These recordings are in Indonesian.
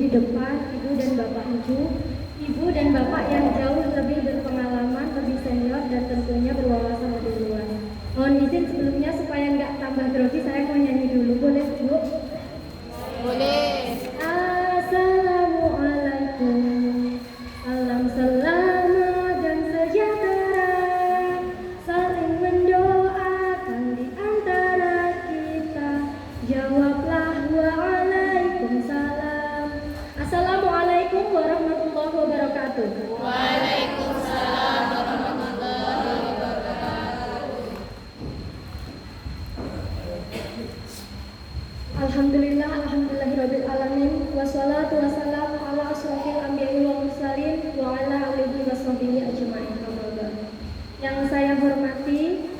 di depan, ibu dan bapak ibu dan bapak yang jauh lebih berpengalaman, lebih senior dan tentunya berwawasan lebih luas. Mohon izin sebelumnya supaya nggak tambah grogi, saya mau nyanyi dulu, boleh Bu? Boleh. Assalamualaikum, salam selamat dan sejahtera, saling mendoakan di antara kita, jawablah waalaikumsalam. Assalamualaikum warahmatullahi wabarakatuh. Waalaikumsalam warahmatullahi wabarakatuh. Alhamdulillah, alhamdulillahirabbil alamin, wassalatu wassalamu ala asrofil anbiya'i wal mursalin wa ala alihi washabihi ajmain. Yang saya hormati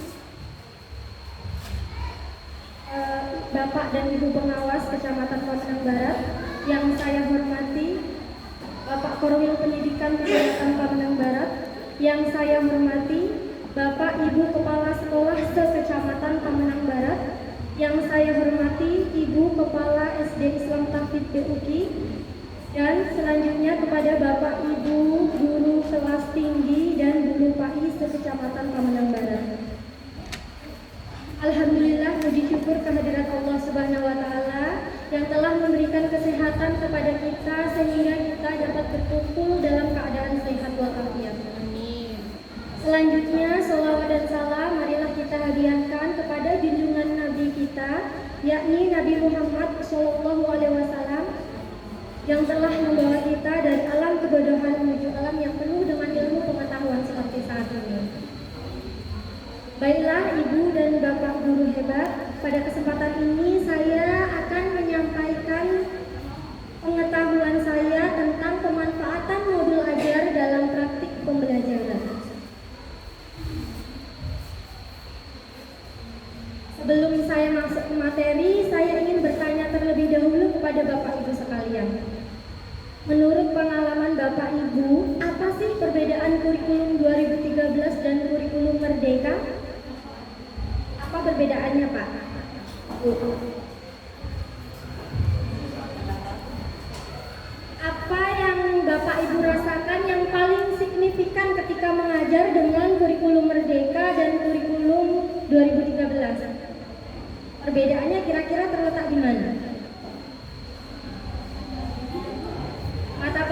Bapak dan Ibu pengawas Kecamatan Pamenang Barat, yang saya hormati Bapak Korwil Pendidikan Kecamatan Pamenang Barat, yang saya hormati Bapak Ibu Kepala Sekolah se-Kecamatan Pamenang Barat, yang saya hormati Ibu Kepala SD Islam Tahfidz BUKI, dan selanjutnya kepada Bapak Ibu Guru Kelas Tinggi dan Guru PAI se-Kecamatan Pamenang Barat. Alhamdulillah, puji syukur kehadirat Allah Subhanahu wa Ta'ala yang telah memberikan kesehatan kepada kita sehingga kita dapat berkumpul dalam keadaan sehat walafiat. Amin. Selanjutnya, sholawat dan salam marilah kita hadiahkan kepada junjungan Nabi kita, yakni Nabi Muhammad SAW, yang telah membawa kita dari alam kebodohan menuju alam yang penuh dengan ilmu pengetahuan seperti saat ini. Baiklah Ibu dan Bapak guru hebat, pada kesempatan ini saya akan menyampaikan pengetahuan saya tentang pemanfaatan modul ajar dalam praktik pembelajaran. Sebelum saya masuk ke materi, saya ingin bertanya terlebih dahulu kepada Bapak Ibu sekalian. Menurut pengalaman Bapak Ibu, apa sih perbedaan kurikulum 2013 dan kurikulum Merdeka? Apa perbedaannya, Pak? Apa yang Bapak Ibu rasakan yang paling signifikan ketika mengajar dengan kurikulum Merdeka dan kurikulum 2013? Perbedaannya kira-kira terletak di mana? Mata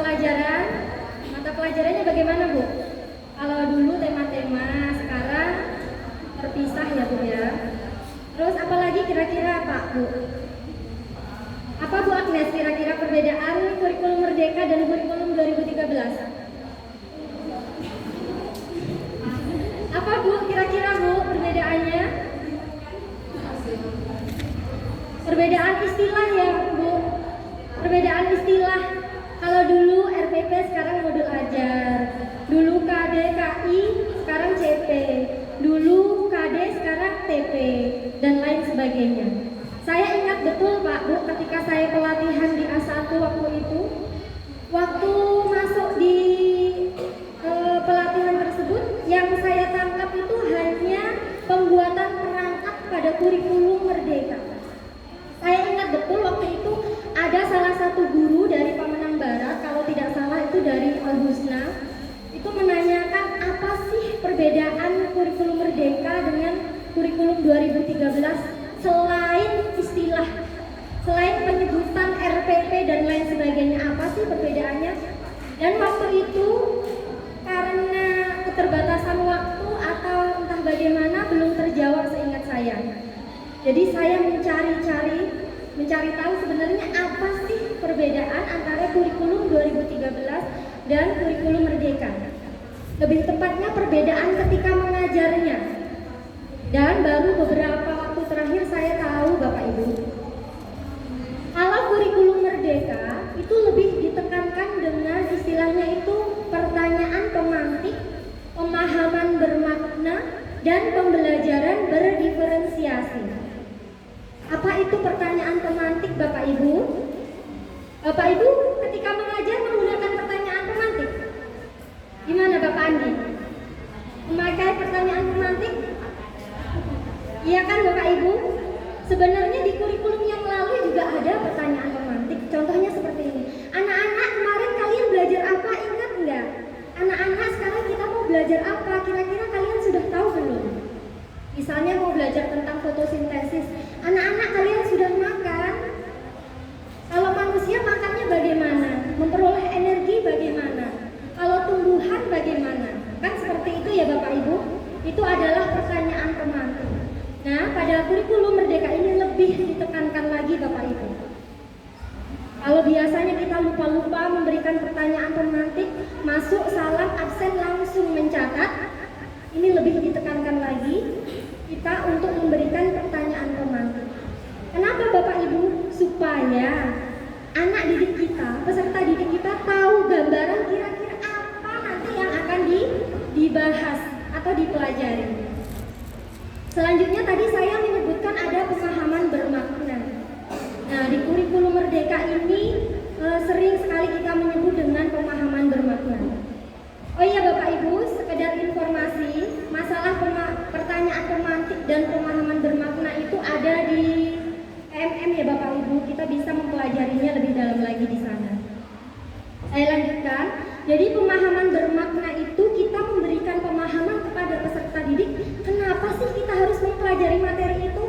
pelajarannya bagaimana, Bu? Kalau dulu tema-tema, sekarang terpisah ya, Bu ya. Terus apalagi kira-kira Pak, Bu? Apa Bu Agnes kira-kira perbedaan kurikulum Merdeka dan kurikulum 2013? Apa Bu kira-kira Bu perbedaannya? Perbedaan istilah ya, Bu. Perbedaan istilah. Kalau dulu RPP sekarang modul ajar. Dulu KD KI sekarang CP. Dulu KD sekarang TP dan lain sebagainya. Saya ingat betul Pak Bu ketika saya pelatihan di A1 waktu itu. Waktu masuk di pelatihan tersebut, yang saya tangkap itu hanya pembuatan perangkat pada kurikulum Merdeka. Saya ingat betul waktu itu ada salah satu guru dari Pamenang Barat, kalau tidak salah itu dari Al-Husna, itu menanyakan apa sih perbedaan kurikulum Merdeka dengan kurikulum 2013 selain istilah, selain penyebutan RPP dan lain sebagainya, apa sih perbedaannya? Dan waktu itu karena keterbatasan waktu atau entah bagaimana belum terjawab seingat saya. Jadi saya mencari tahu sebenarnya apa sih perbedaan antara kurikulum 2013 dan kurikulum Merdeka. Lebih tepatnya perbedaan ketika mengajarnya. Dan baru beberapa waktu terakhir saya tahu Bapak Ibu, kalau kurikulum Merdeka itu lebih ditekankan dengan istilahnya itu pertanyaan pemantik, pemahaman bermakna, dan pembelajaran berdiferensiasi. Apa itu pertanyaan pemantik Bapak Ibu? Bapak Ibu ketika mengajar menggunakan pertanyaan pemantik? Gimana Bapak Andi? Memakai pertanyaan pemantik? Iya kan Bapak Ibu? Sebenarnya di kurikulum yang lalu juga ada pertanyaan pemantik. Contohnya seperti ini. Anak biasanya kita lupa-lupa memberikan pertanyaan pemantik, masuk salam absen langsung mencatat. Ini lebih ditekankan lagi kita untuk memberikan pertanyaan pemantik. Kenapa Bapak Ibu? Supaya anak didik kita, peserta didik kita tahu gambaran kira-kira apa nanti yang akan dibahas atau dipelajari. Selanjutnya tadi saya menyebutkan ada pemahaman bermakna. Nah, di kurikulum Merdeka ini sering sekali kita menyebut dengan pemahaman bermakna. Oh iya Bapak Ibu, sekedar informasi, masalah pertanyaan pemantik dan pemahaman bermakna itu ada di PMM ya Bapak Ibu, kita bisa mempelajarinya lebih dalam lagi di sana. Saya lanjutkan. Jadi pemahaman bermakna itu kita memberikan pemahaman kepada peserta didik. Kenapa sih kita harus mempelajari materi itu?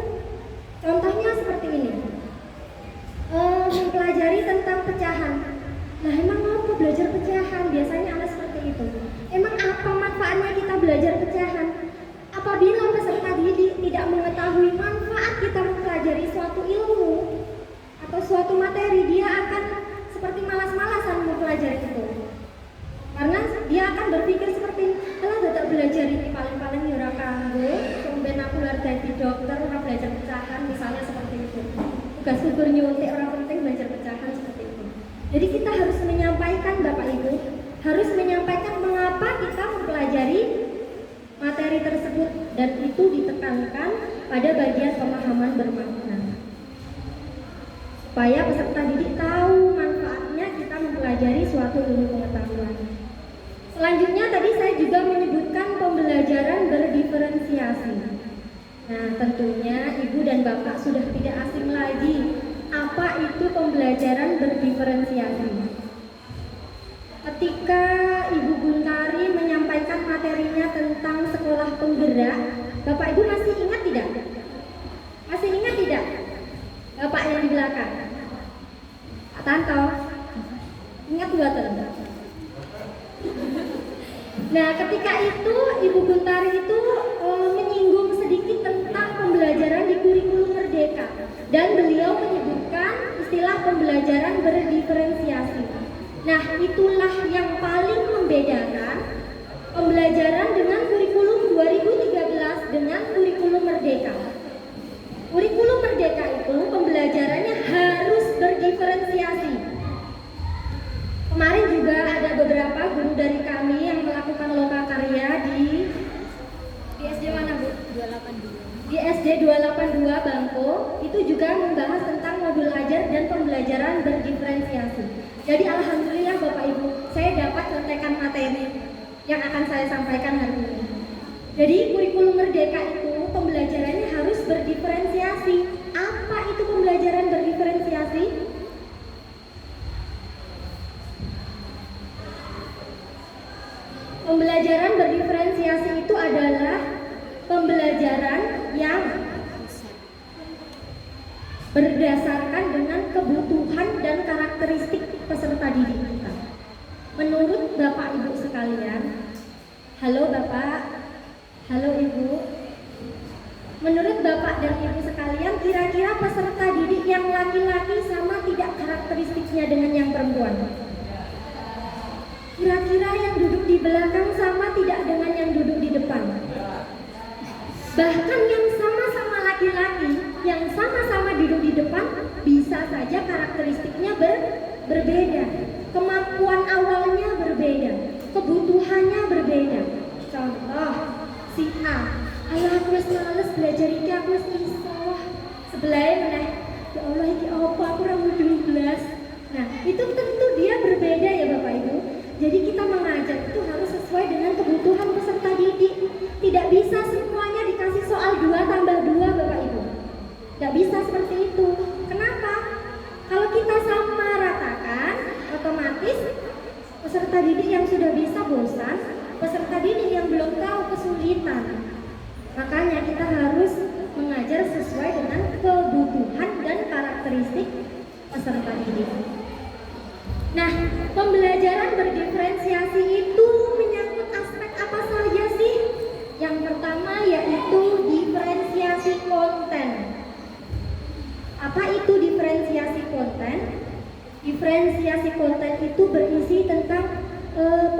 Contohnya seperti ini. Mempelajari tentang pecahan. Nah, emang apa belajar pecahan? Biasanya ada seperti itu. Emang apa manfaatnya kita belajar pecahan? Apabila peserta didik tidak mengetahui manfaat kita mempelajari suatu ilmu atau suatu materi, dia akan seperti malas-malasan mempelajari itu. Karena dia akan berpikir seperti, "Kalau tidak belajar ini paling-paling ora kanggo, sampeyan aku arep dadi dokter, ora belajar pecahan," misalnya seperti itu. Tugas gugur nyuntik orang penting belajar pecahan seperti itu. Jadi kita harus menyampaikan Bapak Ibu, harus menyampaikan mengapa kita mempelajari materi tersebut, dan itu ditekankan pada bagian pemahaman bermakna. Supaya peserta didik tahu manfaatnya kita mempelajari suatu ilmu pengetahuan. Selanjutnya tadi saya juga menyebutkan pembelajaran berdiferensiasi. Nah, tentunya Ibu dan Bapak sudah tidak asing lagi apa itu pembelajaran berdiferensiasi. Ketika Ibu Guntari menyampaikan materinya tentang sekolah penggerak, Bapak Ibu masih ingat tidak? Masih ingat tidak? Bapak yang di belakang, Pak Tanto, ingat nggak tuh? Nah, ketika itu Ibu Guntari itu menyinggung sedikit tentang pembelajaran di kurikulum Merdeka, dan beliau menyebutkan istilah pembelajaran berdiferensiasi. Nah, itulah yang paling membedakan pembelajaran dengan kurikulum 2013 dengan kurikulum Merdeka. Kurikulum Merdeka itu pembelajarannya harus berdiferensiasi. Kemarin juga ada beberapa guru dari kami yang melakukan lokakarya di SD mana Bu? 282. Di SD 282 Bangko, itu juga membahas tentang modul ajar dan pembelajaran berdiferensiasi. Jadi alhamdulillah Bapak Ibu, saya dapat contekan materi yang akan saya sampaikan hari ini. Jadi kurikulum Merdeka itu pembelajarannya harus berdiferensiasi. Apa itu pembelajaran berdiferensiasi? Pembelajaran berdiferensiasi itu adalah pembelajaran yang berdasarkan dengan kebutuhan dan karakteristik peserta didik kita. Menurut Bapak Ibu sekalian, halo Bapak, halo Ibu, menurut Bapak dan Ibu sekalian, kira-kira peserta didik yang laki-laki sama tidak karakteristiknya dengan yang perempuan? Kira-kira yang duduk di belakang sama tidak dengan yang duduk di depan? Bahkan yang sama-sama laki-laki, yang sama-sama duduk di depan, bisa saja karakteristiknya berbeda. Kemampuan awalnya berbeda, kebutuhannya berbeda. Contoh, si A, "Alah aku wis males belajar iki, aku wis iso." Sebelahnya meneh, "Ya Allah iki apa aku ora mudeng blas." Nah, itu tentu dia berbeda ya Bapak Ibu. Jadi kita mengajar itu harus sesuai dengan kebutuhan peserta didik. Tidak bisa semuanya dikasih soal 2 tambah 2 Bapak Ibu. Tidak bisa seperti itu. Kenapa? Kalau kita sama ratakan, otomatis peserta didik yang sudah bisa bosan, peserta didik yang belum tahu kesulitan. Makanya kita harus mengajar sesuai dengan kebutuhan dan karakteristik peserta didik. Nah, pembelajaran berdiferensiasi itu menyangkut aspek apa saja sih? Yang pertama yaitu diferensiasi konten. Apa itu diferensiasi konten? Diferensiasi konten itu berisi tentang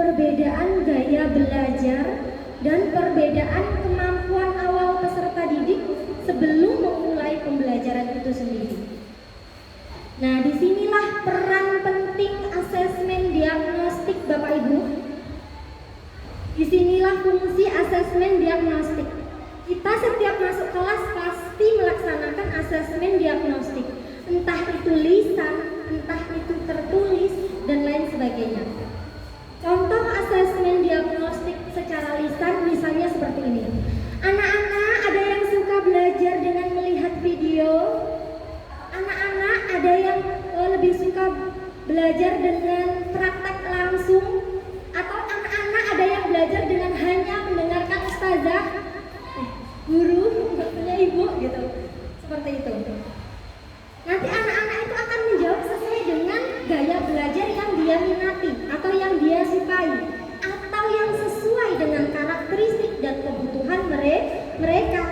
perbedaan gaya belajar dan perbedaan kemampuan awal peserta didik sebelum memulai pembelajaran itu sendiri. Nah, disinilah peran penting asesmen diagnostik Bapak Ibu. Disinilah fungsi asesmen diagnostik. Kita setiap masuk kelas pasti melaksanakan asesmen diagnostik, entah itu lisan, entah itu tertulis, dan lain sebagainya. Contoh asesmen diagnostik secara lisan misalnya seperti ini. Anak-anak ada yang suka belajar dengan melihat video. Anak-anak ada yang lebih suka belajar dengan praktek langsung, atau anak-anak ada yang belajar dengan hanya mendengarkan ustazah, guru, nggak punya ibu gitu, seperti itu. Nanti anak-anak itu akan menjawab sesuai dengan gaya belajar yang dia minati atau yang dia sukai, atau yang sesuai dengan karakteristik dan kebutuhan mereka.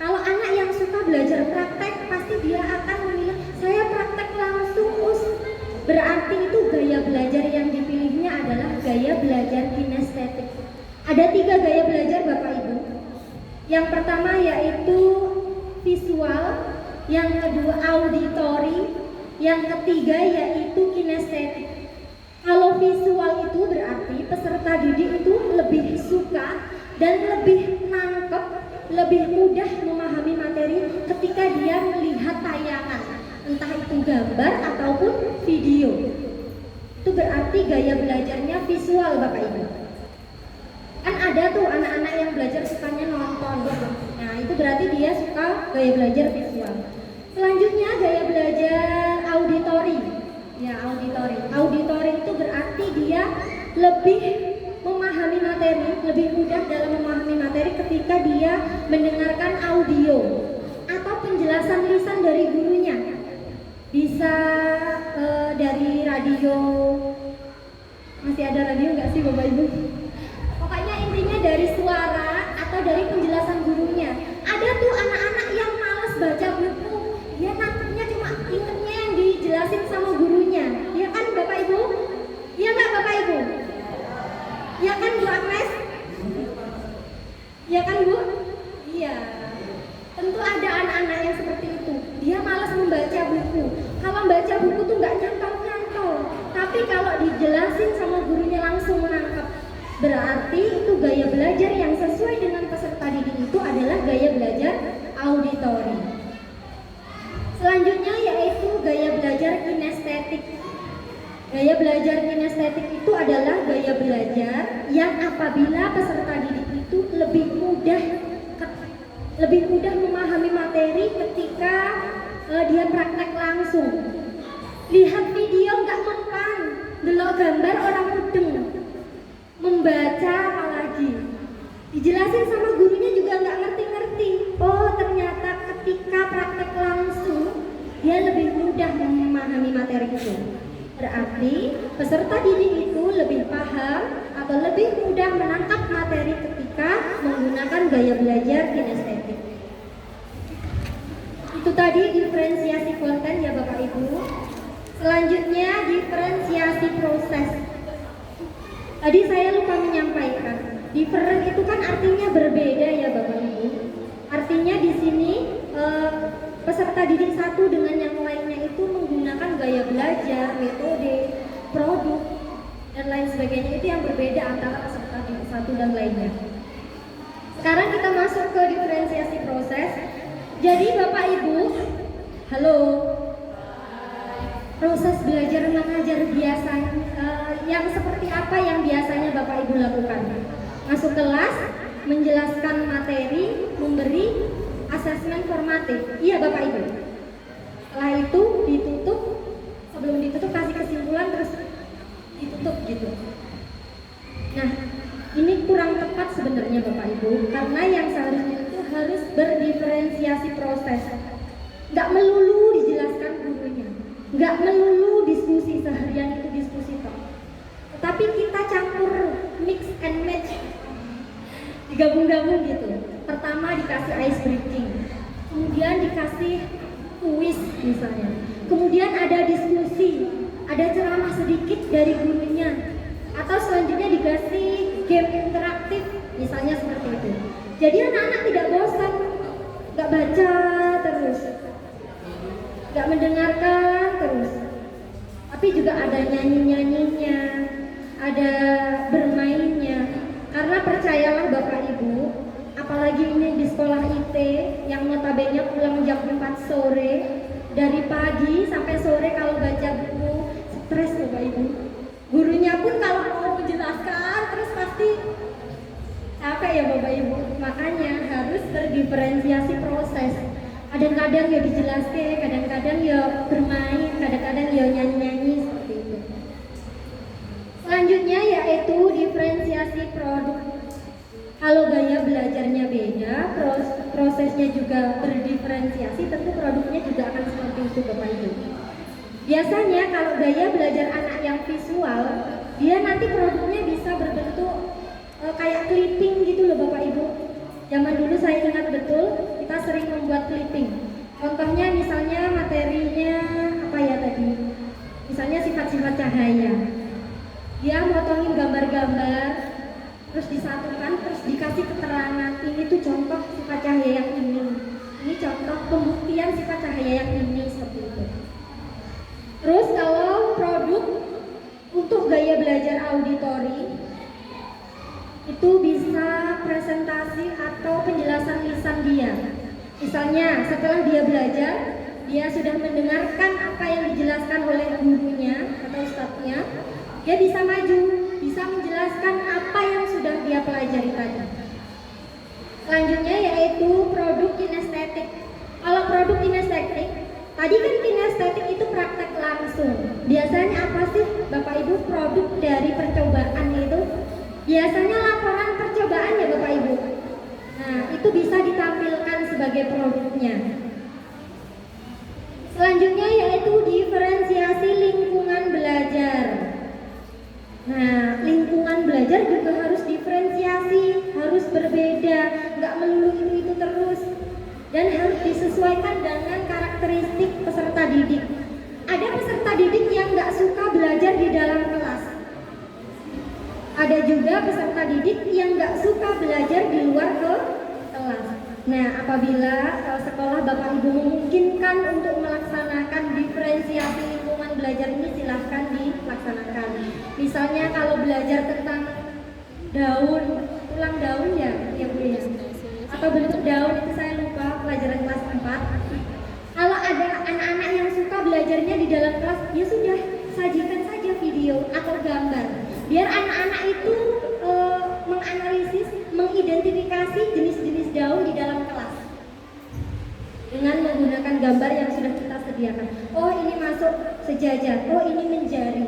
Kalau anak yang suka belajar praktek, pasti dia akan memilih saya praktek langsung us. Berarti itu gaya belajar yang dipilihnya adalah gaya belajar kinestetik. Ada 3 gaya belajar Bapak Ibu. Yang pertama yaitu visual, yang kedua auditory, yang ketiga yaitu kinestetik. Kalau visual itu berarti peserta didik itu lebih suka dan lebih nangkep, lebih mudah memahami materi ketika dia melihat tayangan, entah itu gambar ataupun video. Itu berarti gaya belajarnya visual Bapak Ibu. Kan ada tuh anak-anak yang belajar sukanya nonton. Nah, itu berarti dia suka gaya belajar visual. Selanjutnya gaya belajar auditory. Ya, auditory. Auditory itu berarti dia lebih memahami materi, lebih mudah dalam memahami materi ketika dia mendengarkan audio atau penjelasan lisan dari gurunya. Bisa dari radio. Masih ada radio nggak sih Bapak Ibu? Pokoknya intinya dari suara atau dari penjelasan gurunya. Ada tuh anak-anak yang malas baca buku, dia nangkepnya cuma ingetnya yang dijelasin sama gurunya. Ya kan Bapak Ibu? Iya nggak Bapak Ibu? Ya kan Bu Agnes? Ya kan Bu? Iya. Tentu ada anak-anak yang seperti itu. Dia malas membaca buku. Kalau membaca buku tuh nggak nyantol-nyantol. Tapi kalau dijelasin sama gurunya langsung menangkap. Berarti itu gaya belajar yang sesuai dengan peserta didik itu adalah gaya belajar auditory. Selanjutnya yaitu gaya belajar kinestetik. Gaya belajar kinestetik itu adalah gaya belajar yang apabila peserta didik itu lebih mudah memahami materi ketika dia praktek langsung. Lihat video nggak mempan, delok gambar orang mudeng. Membaca apalagi dijelasin sama gurunya juga nggak ngerti-ngerti. Oh, ternyata ketika praktek langsung dia lebih mudah memahami materi itu. Berarti peserta didik itu lebih paham atau lebih mudah menangkap materi ketika menggunakan gaya belajar kinestetik. Itu tadi diferensiasi konten ya Bapak Ibu. Selanjutnya diferensiasi proses. Tadi saya lupa menyampaikan, different itu kan artinya berbeda ya Bapak Ibu. Artinya di sini peserta didik satu dengan yang lainnya itu menggunakan gaya belajar, metode, produk, dan lain sebagainya. Itu yang berbeda antara peserta didik satu dan lainnya. Sekarang kita masuk ke diferensiasi proses. Jadi Bapak Ibu, halo. Proses belajar mengajar biasa yang seperti apa yang biasanya Bapak Ibu lakukan? Masuk kelas, menjelaskan materi, memberi asesmen formatif. Iya Bapak Ibu. Setelah itu ditutup, sebelum ditutup kasih kesimpulan terus ditutup gitu. Nah, ini kurang tepat sebenarnya Bapak Ibu, karena yang seharusnya itu harus berdiferensiasi proses. Nggak melulu dijelaskan gurunya, nggak melulu diskusi seharian itu diskusi toh. Tapi kita campur mix and match, digabung-gabung gitu. Pertama dikasih ice breaking, kemudian dikasih kuis misalnya, kemudian ada diskusi, ada ceramah sedikit dari gurunya, atau selanjutnya dikasih game interaktif, misalnya seperti itu. Jadi anak-anak tidak bosan, nggak baca terus, nggak mendengarkan terus, tapi juga ada nyanyi-nyanyinya, ada bermainnya. Karena percayalah Bapak Ibu, apalagi ini di sekolah IT yang notabene pulang jam 4 sore, dari pagi sampai sore kalau baca buku, stres Bapak Ibu. Gurunya pun kalau mau menjelaskan terus pasti capek ya Bapak Ibu. Makanya harus berdiferensiasi proses. Kadang-kadang ya dijelaskan, kadang-kadang ya bermain, kadang-kadang ya nyanyi-nyanyi seperti itu. Selanjutnya yaitu diferensiasi produk. Kalau gaya belajarnya beda, prosesnya juga berdiferensiasi, tentu produknya juga akan seperti itu Bapak Ibu. Biasanya kalau gaya belajar anak yang visual, dia nanti produknya bisa berbentuk kayak clipping gitu loh Bapak Ibu. Zaman dulu saya ingat betul, kita sering membuat clipping. Contohnya misalnya materinya apa ya tadi? Misalnya sifat-sifat cahaya. Dia motongin gambar-gambar, terus disatukan, terus dikasih keterangan. Ini tuh contoh sifat cahaya yang ini. Ini contoh pembuktian sifat cahaya yang ini, seperti itu. Terus kalau produk untuk gaya belajar auditori, itu bisa presentasi atau penjelasan lisan dia. Misalnya setelah dia belajar, dia sudah mendengarkan apa yang dijelaskan oleh gurunya atau ustadznya, dia bisa maju, bisa menjelaskan apa yang sudah dia pelajari tadi. Selanjutnya yaitu produk kinestetik. Kalau produk kinestetik, tadi kan kinestetik itu praktek langsung. Biasanya apa sih Bapak Ibu produk dari percobaan itu? Biasanya laporan percobaan ya Bapak Ibu. Nah, itu bisa ditampilkan sebagai produknya. Selanjutnya yaitu diferensiasi lingkungan belajar. Nah, lingkungan belajar juga harus diferensiasi, harus berbeda, nggak melulu itu terus, dan harus disesuaikan dengan karakteristik peserta didik. Ada peserta didik yang nggak suka belajar di dalam kelas. Ada juga peserta didik yang nggak suka belajar di luar kelas. Nah, apabila sekolah Bapak Ibu memungkinkan untuk melaksanakan diferensiasi lingkungan belajar ini, silahkan dilaksanakan. Misalnya kalau belajar tentang daun, tulang daun ya Bu ya, atau bentuk daun itu saya lupa, pelajaran kelas 4. Kalau ada anak-anak yang suka belajarnya di dalam kelas, ya sudah, sajikan saja video atau gambar, biar anak-anak itu menganalisis, mengidentifikasi jenis-jenis daun di dalam kelas dengan menggunakan gambar yang sudah kita sediakan. Oh, ini masuk sejajar, oh ini menjari,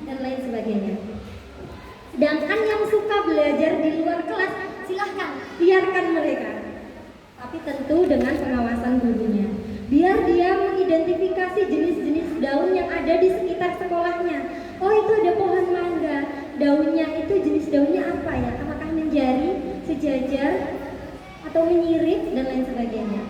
dan lain sebagainya. Sedangkan yang suka belajar di luar kelas, silahkan, biarkan mereka, tapi tentu dengan pengawasan gurunya, biar dia mengidentifikasi jenis-jenis daun yang ada di sekitar sekolahnya. Oh, itu ada pohon mangga, daunnya itu jenis daunnya apa ya? Apakah menjari, sejajar, atau menyirip, dan lain sebagainya.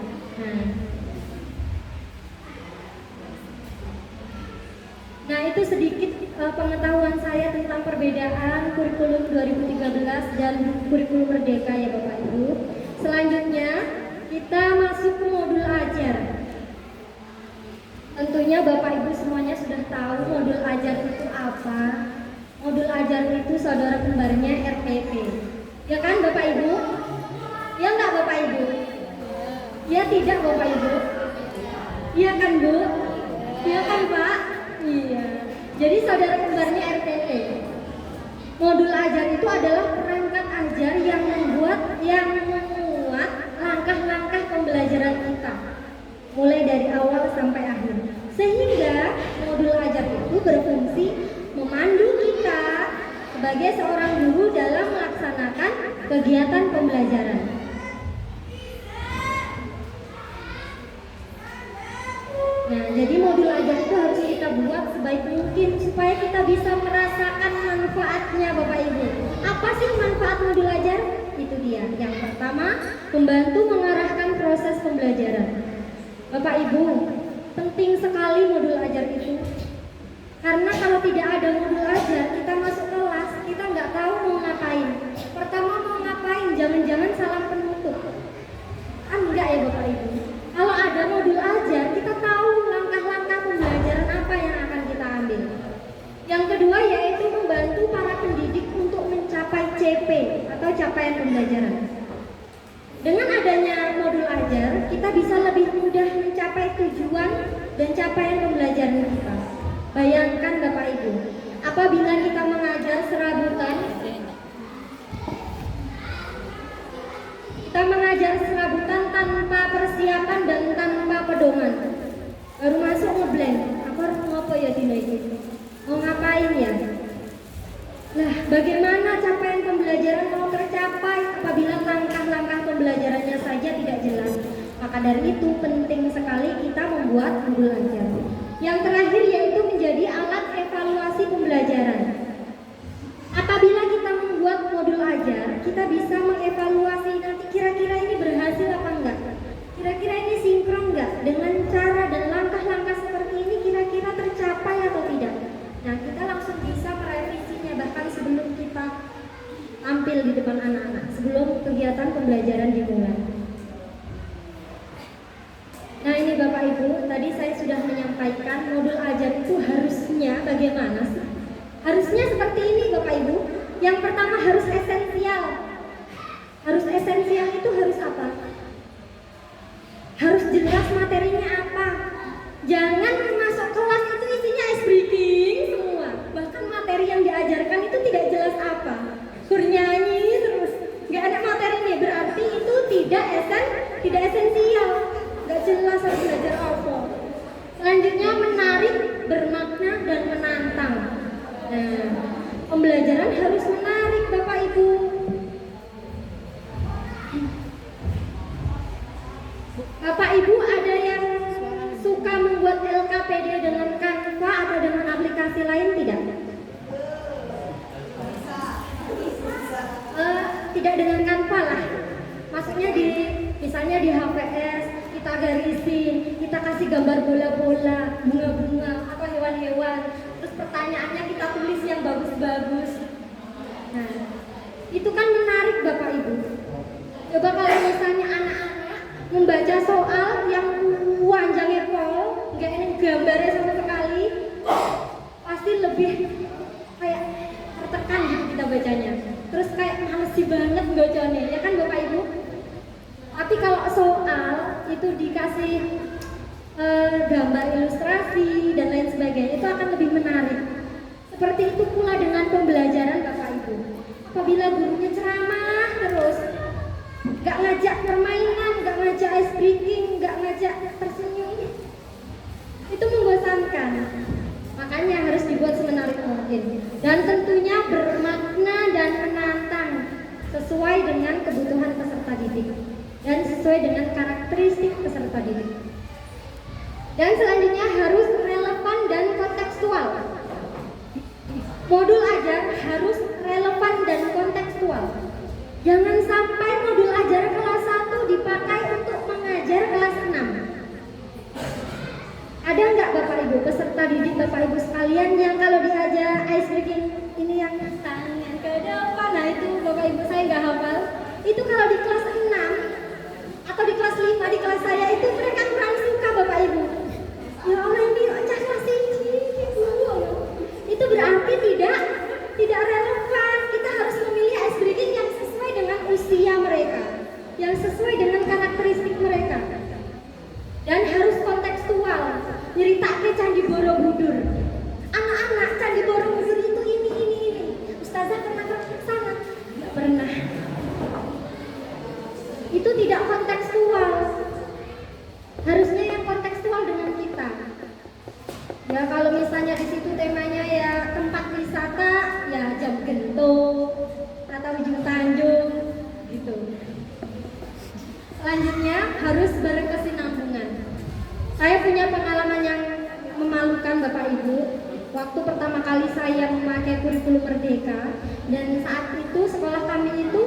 Nah, itu sedikit pengetahuan saya tentang perbedaan kurikulum 2013 dan kurikulum Merdeka ya Bapak Ibu. Selanjutnya kita masuk ke modul ajar. Tentunya Bapak Ibu semuanya sudah tahu modul ajar itu apa. Modul ajar itu saudara kembarnya RPP. Ya kan Bapak Ibu? Ya enggak Bapak Ibu? Ya tidak Bapak Ibu? Iya kan Bu? Iya kan Pak? Iya. Jadi saudara kembarnya RPP. Modul ajar itu adalah perangkat ajar yang memuat langkah-langkah pembelajaran kita, mulai dari awal sampai akhir. Sehingga modul ajar itu berfungsi memandu kita sebagai seorang guru dalam melaksanakan kegiatan pembelajaran. Nah, jadi modul ajar itu harus kita buat sebaik mungkin supaya kita bisa merasakan manfaatnya Bapak Ibu. Apa sih manfaat modul ajar? Itu dia. Yang pertama, membantu mengarahkan proses pembelajaran. Bapak Ibu, penting sekali modul ajar itu. Karena kalau tidak ada modul ajar, kita masuk kelas, kita nggak tahu mau ngapain. Pertama mau ngapain, jangan-jangan salam penutup. Kan enggak ya Bapak Ibu. Kalau ada modul ajar, kita tahu langkah-langkah pembelajaran apa yang akan kita ambil. Yang kedua yaitu membantu para pendidik untuk mencapai CP atau capaian pembelajaran. Dengan adanya modul ajar, kita bisa lebih mudah mencapai tujuan dan capaian pembelajaran kita. Bayangkan Bapak Ibu, apabila kita mengajar serabutan, tanpa persiapan dan tanpa pedoman. Baru masuk ngeblank, aku harus ngopo ya dina itu? Mau ngapain ya? Nah, bagaimana capaian pembelajaran mau tercapai apabila langkah-langkah pembelajarannya saja tidak jelas? Maka dari itu penting sekali kita membuat modul ajar. Yang terakhir yaitu menjadi alat evaluasi pembelajaran. Apabila kita membuat modul ajar, kita bisa mengevaluasi nanti kira-kira ini berhasil apa enggak? Kira-kira ini sinkron enggak? Dengan cara dan langkah-langkah seperti ini kira-kira tercapai atau tidak? Nah, kita langsung bisa merevisinya bahkan sebelum kita tampil di depan anak-anak, sebelum kegiatan pembelajaran dimulai. Nah ini Bapak Ibu, tadi saya sudah menyampaikan modul ajar itu harusnya bagaimana sih? Harusnya seperti ini Bapak Ibu. Yang pertama harus esensial. Harus esensial itu harus apa? Harus jelas materinya apa. Jangan masuk kelas itu isinya ice breaking semua. Bahkan materi yang diajarkan itu tidak jelas apa. Bernyanyi terus, nggak ada materinya, berarti itu tidak esensial. Gak jelas harus belajar apa. Selanjutnya menarik, bermakna dan menantang. Nah, pembelajaran harus menarik Bapak Ibu. Bapak Ibu ada yang suka membuat LKPD dengan Canva atau dengan aplikasi lain tidak? Tidak dengan Canva lah. Maksudnya misalnya di HPS kita garisin, kita kasih gambar bola-bola, bunga-bunga, atau hewan-hewan. Terus pertanyaannya kita tulis yang bagus-bagus. Nah, itu kan menarik Bapak Ibu. Coba kalau misalnya anak-anak membaca soal yang panjangnya pol, nggak ini gambarnya sama sekali, pasti lebih kayak tertekan gitu kita bacanya. Terus kayak males banget bacanya, ya kan Bapak Ibu? Tapi kalau soal itu dikasih gambar ilustrasi dan lain sebagainya, itu akan lebih menarik. Seperti itu pula dengan pembelajaran Bapak Ibu. Apabila gurunya ceramah terus, gak ngajak permainan, gak ngajak ice breaking, gak ngajak tersenyum, itu membosankan. Makanya harus dibuat semenarik mungkin. Dan tentunya bermakna dan menantang sesuai dengan kebutuhan peserta didik dan sesuai dengan karakteristik peserta didik. Dan selanjutnya harus relevan dan kontekstual. Modul ajar harus relevan dan kontekstual. Jangan sampai modul ajar kelas 1 dipakai untuk mengajar kelas 6. Ada nggak Bapak Ibu peserta didik Bapak Ibu sekalian yang kalau diajar ice breaking ini yang tangan ke depan, nah itu Bapak Ibu saya nggak hafal. Itu kalau di kelas 6 atau di kelas 5 di kelas saya itu mereka kurang suka Bapak Ibu. Ya Allah ini cah kelas ini itu berarti tidak relevan. Kita harus memilih ice breaking yang sesuai dengan usia mereka, yang sesuai dengan karakteristik mereka, dan harus kontekstual. Nyeritaknya Candi Borobudur. Anak-anak Candi Borobudur itu ini. Ustazah pernah ke sana? Nggak pernah. Itu tidak kontekstual. Harusnya yang kontekstual dengan kita. Ya kalau misalnya di situ temanya ya tempat wisata, ya Jam Gento atau Ujung Tanjung gitu. Selanjutnya harus berkesinambungan. Saya punya pengalaman yang memalukan Bapak Ibu. Waktu pertama kali saya memakai kurikulum Merdeka, dan saat itu sekolah kami itu,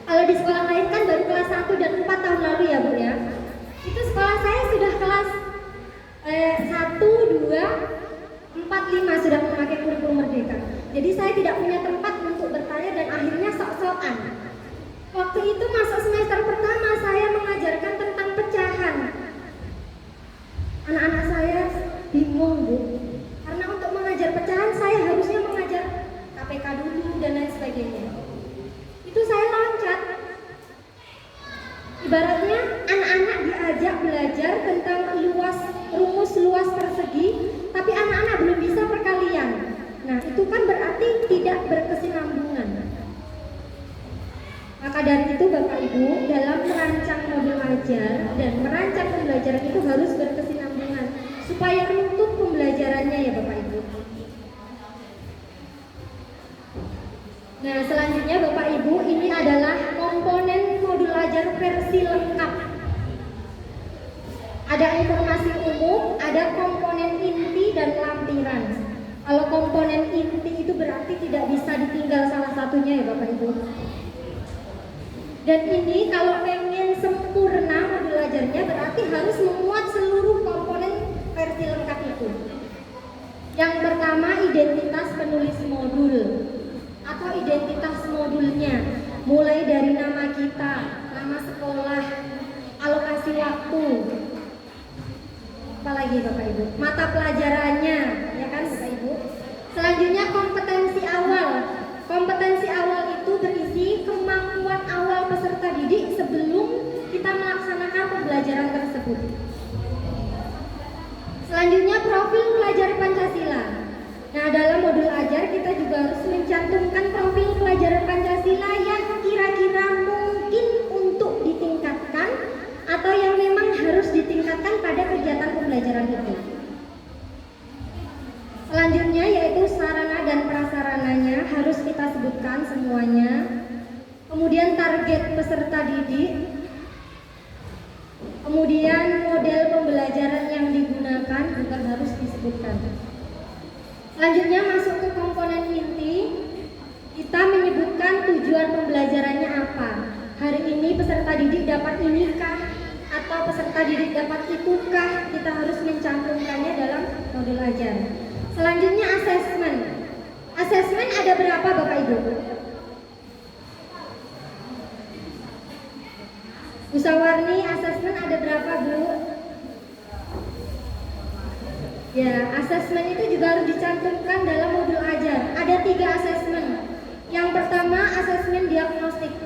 kalau di sekolah lain kan baru kelas 1 dan 4 tahun lalu ya Bu ya. Itu sekolah saya sudah kelas 1, 2, 4 45 sudah memakai kurikulum merdeka. Jadi saya tidak punya tempat untuk bertanya dan akhirnya sok-sokan. Waktu itu masuk semester pertama saya mengajarkan tentang pecahan. Anak-anak saya bingung, Bu. Karena untuk mengajar pecahan saya harusnya mengajar KPK dulu dan lain sebagainya. Itu saya loncat. Ibaratnya anak-anak diajak belajar tentang rumus luas persegi, tapi anak-anak belum bisa perkalian. Nah, itu kan berarti tidak berkesinambungan. Maka dari itu Bapak Ibu, dalam merancang modul ajar dan merancang pembelajaran itu harus berkesinambungan supaya runtut pembelajarannya ya Bapak Ibu. Nah, selanjutnya Bapak Ibu, ini adalah komponen modul ajar versi lengkap. Ada informasi umum, ada komponen inti dan lampiran. Kalau komponen inti itu berarti tidak bisa ditinggal salah satunya ya Bapak Ibu. Dan ini kalau pengen sempurna modul ajarnya berarti harus memuat seluruh komponen versi lengkap itu. Yang pertama, identitas penulis modul atau identitas modulnya, mulai dari nama kita, nama sekolah, alokasi waktu, apalagi Bapak Ibu, mata pelajarannya, ya kan Bapak Ibu. Selanjutnya kompetensi awal. Kompetensi awal itu berisi kemampuan awal peserta didik sebelum kita melaksanakan pembelajaran tersebut. Selanjutnya profil pelajar Pancasila. Nah, dalam modul ajar kita juga harus mencantumkan profil pelajaran Pancasila yang kira-kira mungkin untuk ditingkatkan atau yang memang harus ditingkatkan pada kegiatan pembelajaran itu. Selanjutnya yaitu sarana dan prasarananya harus kita sebutkan semuanya. Kemudian target peserta didik. Kemudian model pembelajaran yang digunakan juga harus disebutkan. Selanjutnya masuk ke komponen inti. Kita menyebutkan tujuan pembelajarannya apa. Hari ini peserta didik dapat inikah atau peserta didik dapat itukah, kita harus mencantumkannya dalam modul ajar. Selanjutnya asesmen. Asesmen ada berapa Bapak Ibu? Bu Sawarni, asesmen ada berapa Bu? Ya, asesmen itu juga harus dicantumkan dalam modul ajar. Ada 3 asesmen. Yang pertama asesmen diagnostik.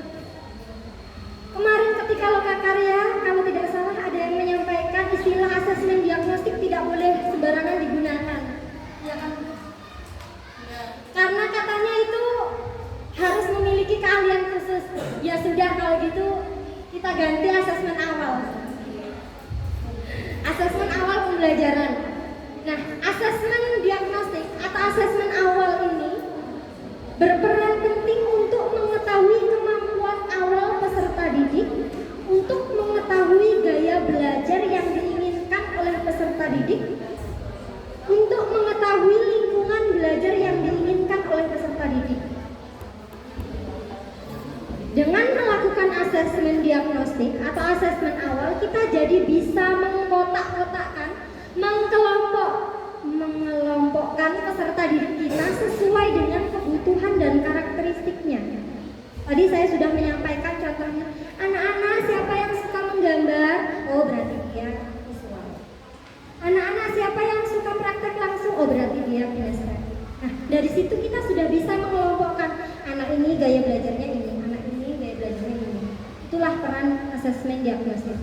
Kemarin ketika lokakarya, kalau tidak salah ada yang menyampaikan istilah asesmen diagnostik tidak boleh sembarangan digunakan. Ya kan? Karena katanya itu harus memiliki keahlian khusus. Ya sudah, kalau gitu kita ganti asesmen awal. Asesmen awal pembelajaran. Nah, asesmen diagnostik atau asesmen awal ini berperan penting untuk mengetahui kemampuan awal peserta didik, untuk mengetahui gaya belajar yang diinginkan oleh peserta didik, untuk mengetahui lingkungan belajar yang diinginkan oleh peserta didik. Dengan melakukan asesmen diagnostik atau asesmen awal, kita jadi bisa mengkotak-kotakkan, mengelompokkan peserta didik kita sesuai dengan kebutuhan dan karakteristiknya. Tadi saya sudah menyampaikan contohnya, anak-anak siapa yang suka menggambar? Oh, berarti dia visual. Anak-anak siapa yang suka praktek langsung? Oh, berarti dia kinestetik. Nah, dari situ kita sudah bisa mengelompokkan, anak ini gaya belajarnya ini, anak ini gaya belajarnya ini. Itulah peran asesmen diagnostik.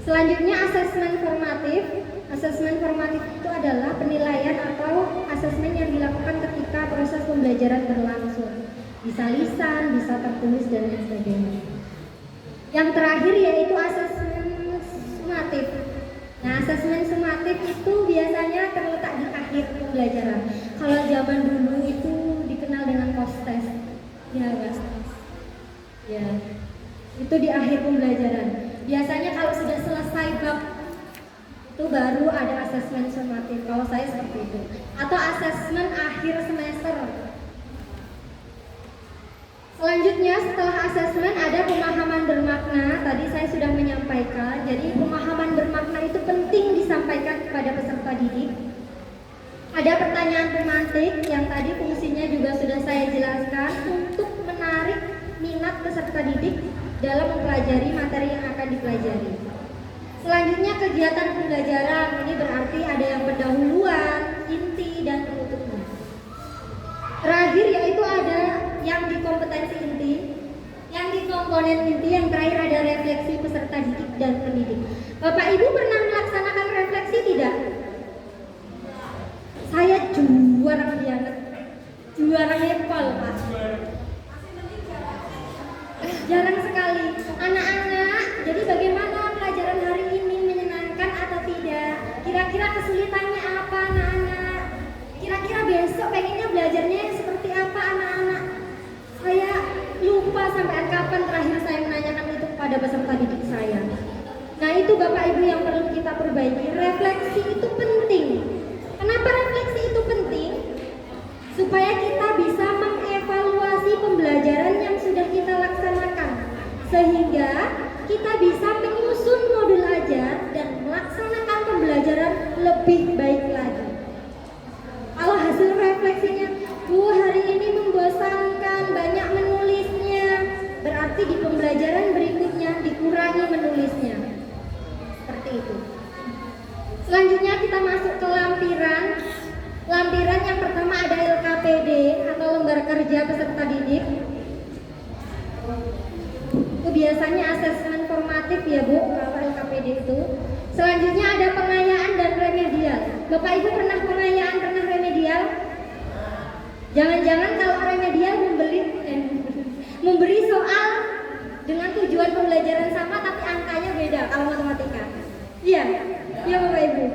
Selanjutnya asesmen formatif. Asesmen formatif itu adalah penilaian atau asesmen yang dilakukan ketika proses pembelajaran berlangsung. Bisa lisan, bisa tertulis, dan lain sebagainya. Yang terakhir yaitu asesmen sumatif. Nah, asesmen sumatif itu biasanya terletak di akhir pembelajaran. Kalau zaman dulu itu dikenal dengan post test. Ya, guys. Ya. Itu di akhir pembelajaran. Biasanya kalau sudah selesai bab itu baru ada asesmen sumatif. Kalau saya seperti itu. Atau asesmen akhir semester. Selanjutnya setelah asesmen ada pemahaman bermakna. Tadi saya sudah menyampaikan. Jadi pemahaman bermakna itu penting disampaikan kepada peserta didik. Ada pertanyaan pemantik yang tadi fungsinya juga sudah saya jelaskan untuk menarik minat peserta didik dalam mempelajari materi yang akan dipelajari. Selanjutnya kegiatan pembelajaran, ini berarti ada yang pendahuluan, inti, dan penutupnya. Terakhir yaitu ada yang di kompetensi inti, yang di komponen inti, yang terakhir ada refleksi peserta didik dan pendidik. Bapak Ibu pernah melaksanakan refleksi tidak? Saya juara banget, juara hepal Pak. Jarang sekali. Anak-anak, jadi bagaimana pelajaran hari ini, menyenangkan atau tidak? Kira-kira kesulitannya apa anak-anak? Kira-kira besok pengennya belajarnya seperti apa anak-anak? Saya lupa sampai kapan terakhir saya menanyakan itu kepada peserta didik saya. Nah itu Bapak Ibu yang perlu kita perbaiki. Refleksi itu penting. Kenapa refleksi itu penting? Supaya kita bisa mengevaluasi pembelajaran yang sudah kita laksanakan, sehingga kita bisa menyusun modul ajar dan melaksanakan pembelajaran lebih baik lagi. Kalau hasil refleksinya, Bu hari ini membosankan, banyak menulisnya, berarti di pembelajaran berikutnya dikurangi menulisnya. Seperti itu. Selanjutnya kita masuk ke lampiran. Lampiran yang pertama ada LKPD atau lembar kerja peserta didik. Itu biasanya asesmen formatif ya Bu, kalau LKPD itu. Selanjutnya ada pengayaan dan remedial. Bapak Ibu pernah pengayaan, pernah remedial? Jangan-jangan kalau remedial memberi soal dengan tujuan pembelajaran sama tapi angkanya beda kalau matematika. Iya, iya Bapak Ibu.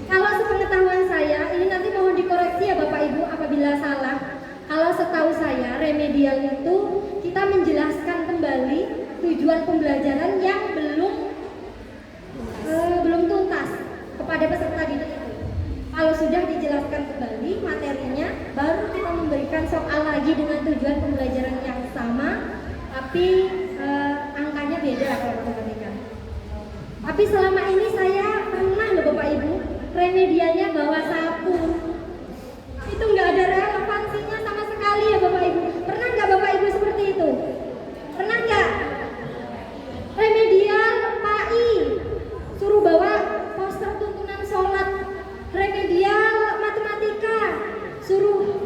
Kalau sepengetahuan saya, ini nanti mohon dikoreksi ya Bapak Ibu apabila salah. Kalau setahu saya, remedial itu kita menjelaskan kembali tujuan pembelajaran yang belum tuntas kepada peserta didik itu. Kalau sudah dijelaskan kembali materinya, baru kita memberikan soal lagi dengan tujuan pembelajaran yang sama, tapi angkanya beda kalau matematika. Tapi selama ini saya pernah loh Bapak Ibu, remedialnya bawa sapu. Itu nggak ada relevansinya sama sekali ya Bapak Ibu. Pernah nggak Bapak Ibu seperti itu? Pernah nggak? Remedial PAI suruh bawa poster tuntunan sholat. Remedial matematika suruh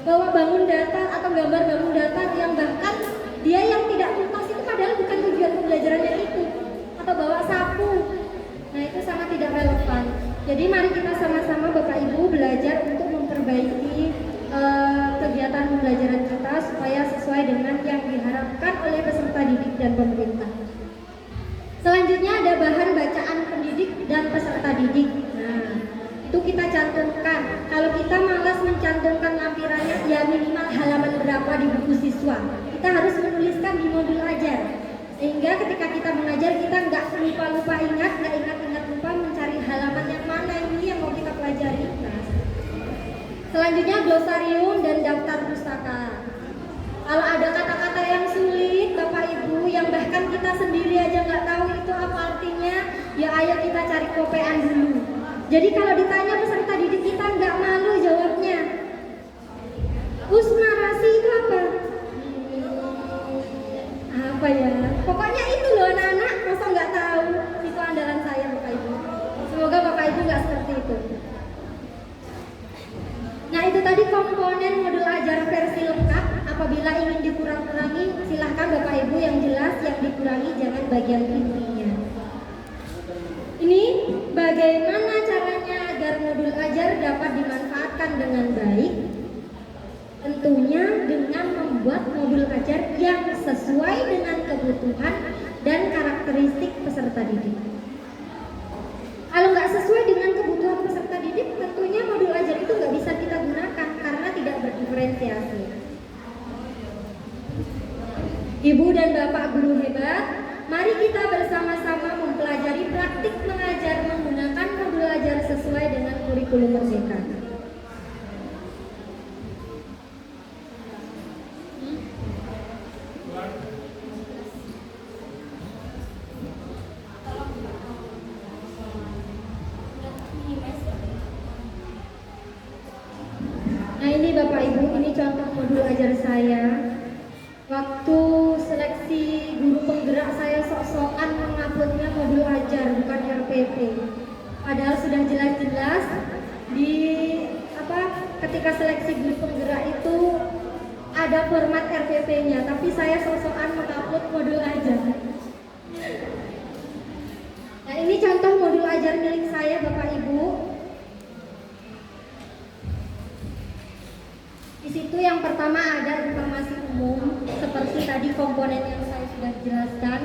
bawa bangun datar atau gambar bangun datar yang bahkan dia yang tidak tuntas itu padahal bukan tujuan pembelajarannya itu, atau bawa sapu. Nah itu sangat tidak relevan. Jadi mari kita sama-sama Bapak Ibu belajar untuk memperbaiki kegiatan pembelajaran kita supaya sesuai dengan yang diharapkan oleh peserta didik dan pemerintah. Selanjutnya ada bahan bacaan pendidik dan peserta didik. Nah itu kita cantumkan. Kalau kita malas mencantumkan lampirannya, ya minimal halaman berapa di buku siswa. Kita harus menuliskan di modul ajar. Sehingga ketika kita mengajar kita nggak lupa ingat, nggak ingat lupa mencari halaman yang mana ini yang mau kita pelajari. Nah, selanjutnya glosarium dan daftar pustaka. Kalau ada kata-kata yang sulit Bapak Ibu, yang bahkan kita sendiri aja nggak tahu itu apa artinya, ya ayo kita cari kopean dulu. Jadi kalau ditanya peserta didik kita nggak malu jawabnya. Narasi itu apa? Apa ya? Pokoknya itu loh anak-anak, masa nggak tahu? Itu andalan saya Bapak Ibu. Semoga Bapak Ibu nggak seperti itu. Nah itu tadi komponen modul ajar versi lengkap. Apabila ingin dikurang-kurangi, silahkan Bapak Ibu yang jelas, yang dikurangi jangan bagian intinya. Ini bagaimana caranya agar modul ajar dapat dimanfaatkan dengan baik? Tentunya dengan membuat modul ajar yang sesuai dengan kebutuhan dan karakteristik peserta didik. Kalau nggak sesuai dengan kebutuhan peserta didik, tentunya modul ajar itu nggak bisa kita gunakan karena tidak berdiferensiasi. Ibu dan Bapak guru hebat, mari kita bersama-sama mempelajari praktik mengajar menggunakan modul ajar sesuai dengan kurikulum Merdeka. Nah ini Bapak Ibu, ini contoh modul ajar saya. Waktu seleksi guru penggerak saya sok-sokan menguploadnya modul ajar bukan RPP. Padahal sudah jelas-jelas di ketika seleksi guru penggerak itu ada format RPP-nya, tapi saya sok-sokan mengupload modul ajar. Nah ini contoh modul ajar milik saya Bapak Ibu. Di situ yang pertama ada informasi umum seperti tadi komponen yang saya sudah jelaskan.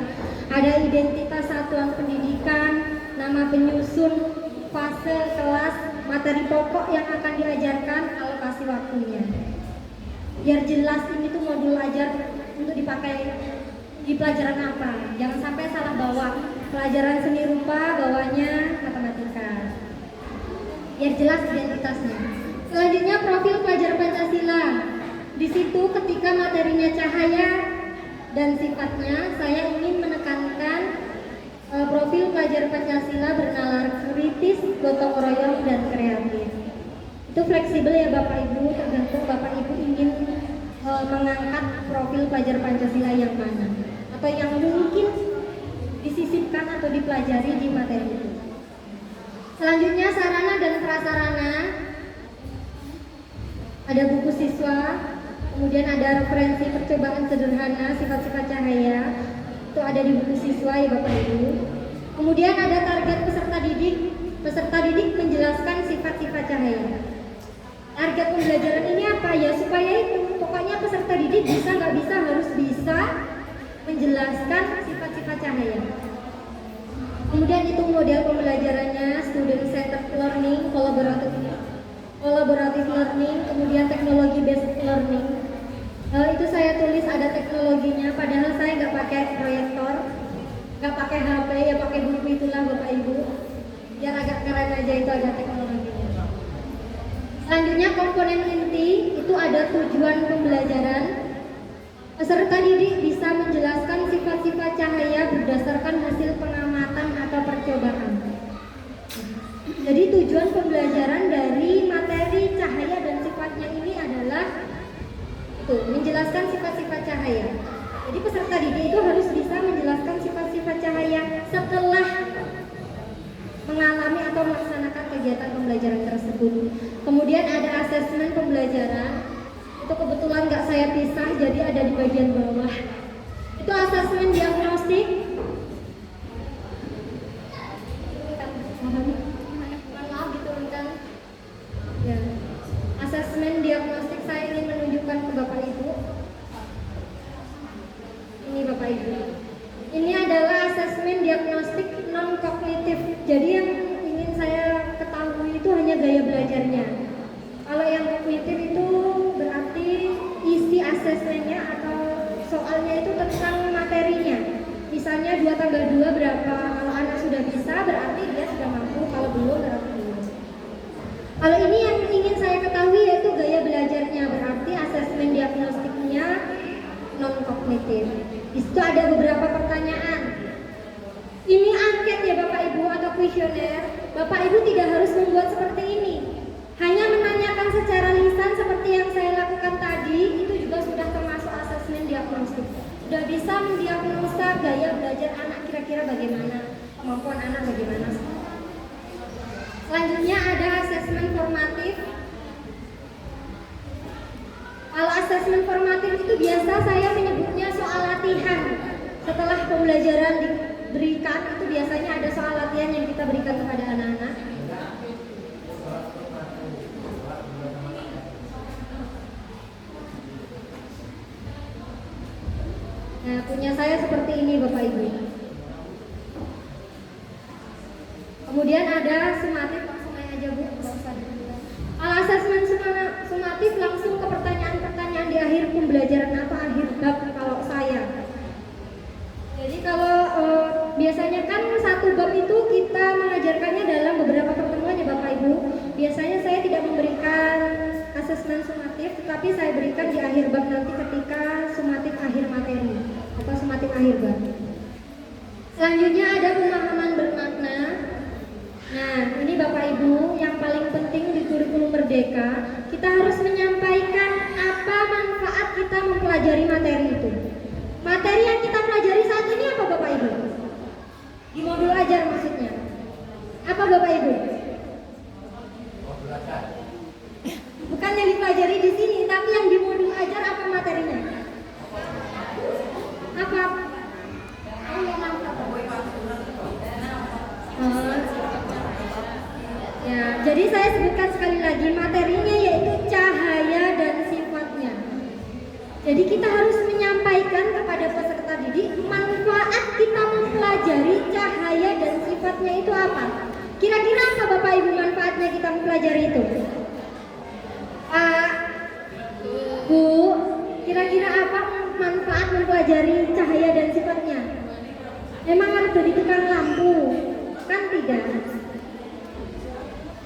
Ada identitas satuan pendidikan, nama penyusun, fase kelas, materi pokok yang akan diajarkan, alokasi waktunya. Biar jelas ini tuh modul ajar untuk dipakai di pelajaran apa. Jangan sampai salah bawa. Pelajaran seni rupa bawanya matematika. Biar jelas identitasnya. Selanjutnya profil pelajar Pancasila. Di situ ketika materinya cahaya dan sifatnya, saya ingin menekankan profil pelajar Pancasila bernalar kritis, gotong royong, dan kreatif. Itu fleksibel ya Bapak Ibu, tergantung Bapak Ibu ingin mengangkat profil pelajar Pancasila yang mana atau yang mungkin disisipkan atau dipelajari di materi itu. Selanjutnya sarana dan prasarana. Ada buku siswa, kemudian ada referensi percobaan sederhana sifat-sifat cahaya, itu ada di buku siswa ya Bapak Ibu. Kemudian ada target peserta didik menjelaskan sifat-sifat cahaya. Target pembelajaran ini apa ya? Supaya itu pokoknya peserta didik bisa nggak bisa harus bisa menjelaskan sifat-sifat cahaya. Kemudian itu model pembelajarannya, student centered learning, collaborative learning, kemudian teknologi based learning. Itu saya tulis ada teknologinya, padahal saya nggak pakai proyektor, nggak pakai HP, ya pakai buku itulah Bapak Ibu. Biar agak keren aja itu ada teknologinya. Selanjutnya komponen inti itu ada tujuan pembelajaran. Peserta didik bisa menjelaskan sifat-sifat cahaya berdasarkan hasil pengamatan atau percobaan. Jadi tujuan pembelajaran dari materi cahaya dan sifatnya ini adalah menjelaskan sifat-sifat cahaya. Jadi peserta didik itu harus bisa menjelaskan sifat-sifat cahaya setelah mengalami atau melaksanakan kegiatan pembelajaran tersebut. Kemudian ada asesmen pembelajaran. Itu kebetulan nggak saya pisah, jadi ada di bagian bawah. Itu asesmen diagnostik. Maaf diturunkan. Ya. Asesmen diagnostik saya ingin menunjukkan ke Bapak Ibu. Ini Bapak Ibu. Ini adalah asesmen diagnostik non kognitif. Jadi yang ingin saya ketahui itu hanya gaya belajarnya. Kalau yang kognitif itu berarti isi asesmennya atau soalnya itu tentang materinya. Misalnya 2 tambah 2 berapa? Kalau anak sudah bisa berarti dia sudah mampu, kalau belum berarti belum. Kalau ini yang ingin saya ketahui yaitu gaya belajarnya, berarti asesmen diagnostiknya non kognitif. Di situ ada beberapa pertanyaan. Ini angket ya Bapak Ibu atau kuesioner. Bapak Ibu tidak harus membuat seperti ini. Hanya menanyakan secara lisan seperti yang saya lakukan tadi, itu juga sudah termasuk asesmen diagnostik. Sudah bisa mendiagnosa gaya belajar anak kira-kira bagaimana, kemampuan anak bagaimana. Selanjutnya ada asesmen formatif. Kalau asesmen formatif itu biasa saya menyebutnya soal latihan. Setelah pembelajaran diberikan, itu biasanya ada soal latihan yang kita berikan kepada anak-anak. Nah, punya saya seperti ini Bapak Ibu. Kemudian ada sumatif, langsung aja Bu. Kalau asesmen sumatif langsung ke pertanyaan-pertanyaan di akhir pembelajaran atau akhir bab kalau saya. Jadi kalau biasanya kan satu bab itu kita mengajarkannya dalam beberapa pertemuan ya Bapak Ibu. Biasanya saya tidak memberikan asesmen sumatif, tetapi saya berikan di akhir bab nanti ketika sumatif akhir materi atau sumatif akhir bab. Selanjutnya ada pemahaman bermakna. Nah, ini Bapak Ibu yang paling penting di kurikulum Merdeka, kita harus mempelajari materi itu. Materi yang kita pelajari saat ini apa Bapak Ibu? Di modul ajar maksudnya. Apa Bapak Ibu? Bukan yang dipelajari di sini, tapi yang di modul ajar apa materinya? Apa? Ya, jadi saya sebutkan sekali lagi materinya yaitu cahaya dan sifatnya. Jadi kita harus menyampaikan kepada peserta didik manfaat kita mempelajari cahaya dan sifatnya itu apa. Kira-kira apa Bapak Ibu manfaatnya kita mempelajari itu? Pak, Bu, kira-kira apa manfaat mempelajari cahaya dan sifatnya? Emang harus jadi tukang lampu? Kan tidak.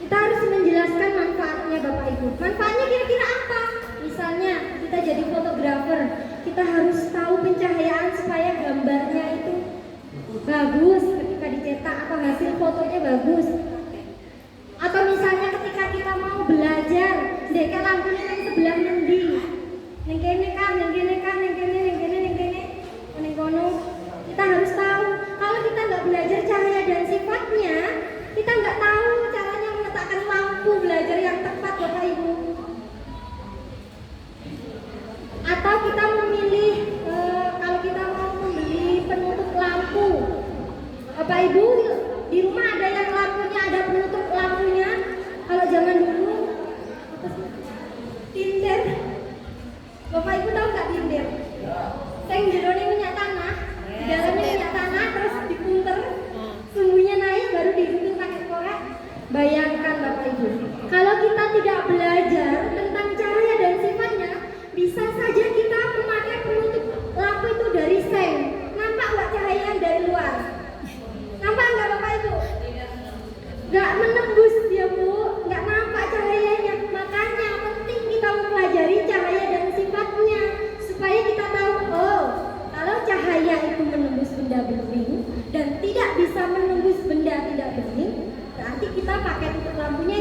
Kita harus menjelaskan manfaatnya Bapak Ibu. Manfaatnya kira-kira apa? Misalnya kita jadi fotografer, kita harus tahu pencahayaan supaya gambarnya itu bagus ketika dicetak atau hasil fotonya bagus. Atau misalnya ketika kita mau belajar, ndek lampunya yang sebelah nendi. Ning kene kan, ning kene kan, ning kene, ning kene, ning kene, ning kono. Kita harus tahu. Kalau kita nggak belajar cahaya dan sifatnya, kita nggak tahu caranya meletakkan lampu belajar yang tepat Bapak Ibu. Atau kita memilih kalau kita mau membeli penutup lampu, Bapak Ibu di rumah ada yang lampunya ada penutup lampunya. Kalau zaman dulu tinder, Bapak Ibu tahu nggak tinder? Saya jerone minyak tanah, di dalamnya minyak tanah terus dipunter, sumbunya naik baru dihitung pakai korek. Bayangkan Bapak Ibu, kalau kita tidak belajar tentang cahaya dan sifatnya, bisa saja kita memakai penutup lampu itu dari seng. Nampak nggak cahaya yang dari luar? Nampak nggak Bapak Ibu? Nggak menembus dia Bu, nggak nampak cahayanya. Makanya penting kita mempelajari cahaya dan sifatnya supaya kita tahu, oh kalau cahaya itu menembus benda bening dan tidak bisa menembus benda tidak bening, berarti kita pakai tutup lampunya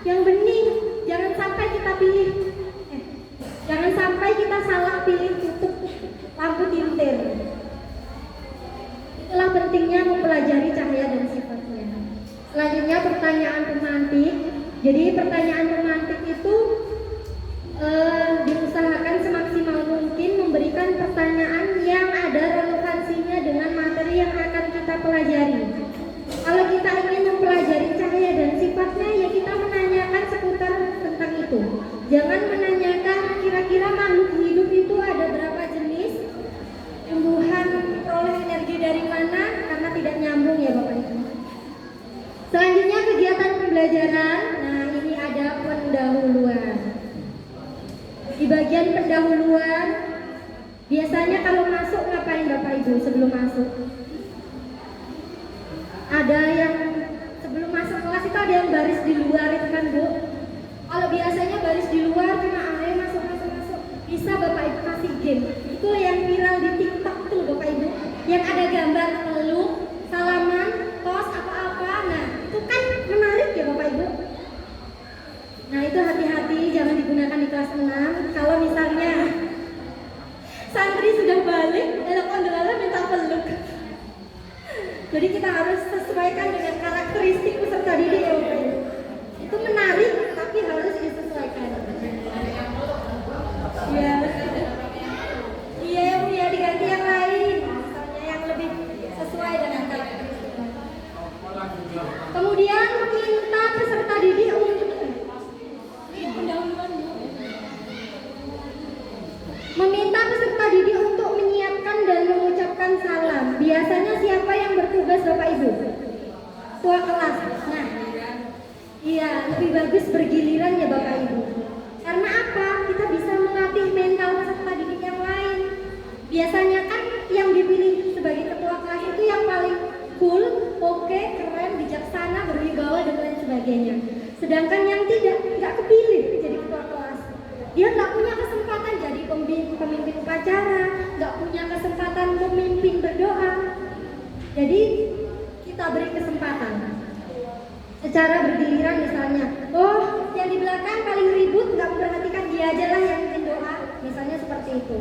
yang bening. Jangan sampai kita jangan sampai kita salah pilih tutup lampu tintir. Itulah pentingnya mempelajari cahaya dan sifatnya. Selanjutnya pertanyaan pemantik. Jadi pertanyaan pemantik itu diusahakan semaksimal mungkin memberikan pertanyaan yang ada relevansinya dengan materi yang akan kita pelajari. Kalau kita ingin mempelajari cahaya dan sifatnya, ya kita menanyakan seputar tentang itu. Jangan menanyakan kira-kira makhluk hidup itu ada berapa jenis, tumbuhan peroleh energi dari mana, karena tidak nyambung ya Bapak Ibu. Selanjutnya kegiatan pembelajaran. Nah ini ada pendahuluan. Di bagian pendahuluan, biasanya kalau masuk ngapain Bapak Ibu sebelum masuk? Ada yang sebelum masuk kelas itu ada yang baris di luar itu kan Bu. Kalau biasanya baris di luar cuma ayo masuk. Bisa Bapak Ibu kasih game. Itu yang viral di TikTok tuh Bapak Ibu. Yang ada gambar peluk, salaman, tos apa-apa. Nah itu kan menarik ya Bapak Ibu. Nah itu hati-hati jangan digunakan di kelas 6. Kalau misalnya santri sudah balik, elok-elok minta peluk. Jadi kita harus sesuaikan dengan karakteristik peserta didik ya Bapak Ibu. Itu menarik tapi harus disesuaikan. Iya. Iya ya Bu ya, diganti yang lain. Misalnya yang lebih sesuai dengan karakteristik. Kemudian meminta peserta didik untuk meminta peserta didik untuk menyiapkan dan mengucapkan salam. Biasanya siapa yang bertugas Bapak Ibu? Ketua kelas. Nah, iya lebih bagus bergiliran ya Bapak Ibu. Karena apa? Kita bisa melatih mental peserta didik yang lain. Biasanya kan yang dipilih sebagai ketua kelas itu yang paling cool, oke, keren, bijaksana, berwibawa dan lain sebagainya. Sedangkan yang tidak, nggak kepilih jadi ketua kelas. Dia nggak punya kesempatan jadi pemimpin upacara, nggak punya kesempatan memimpin berdoa. Jadi kita beri kesempatan secara bergiliran misalnya. Oh, yang di belakang paling ribut nggak memperhatikan dia aja lah yang bikin doa, misalnya seperti itu.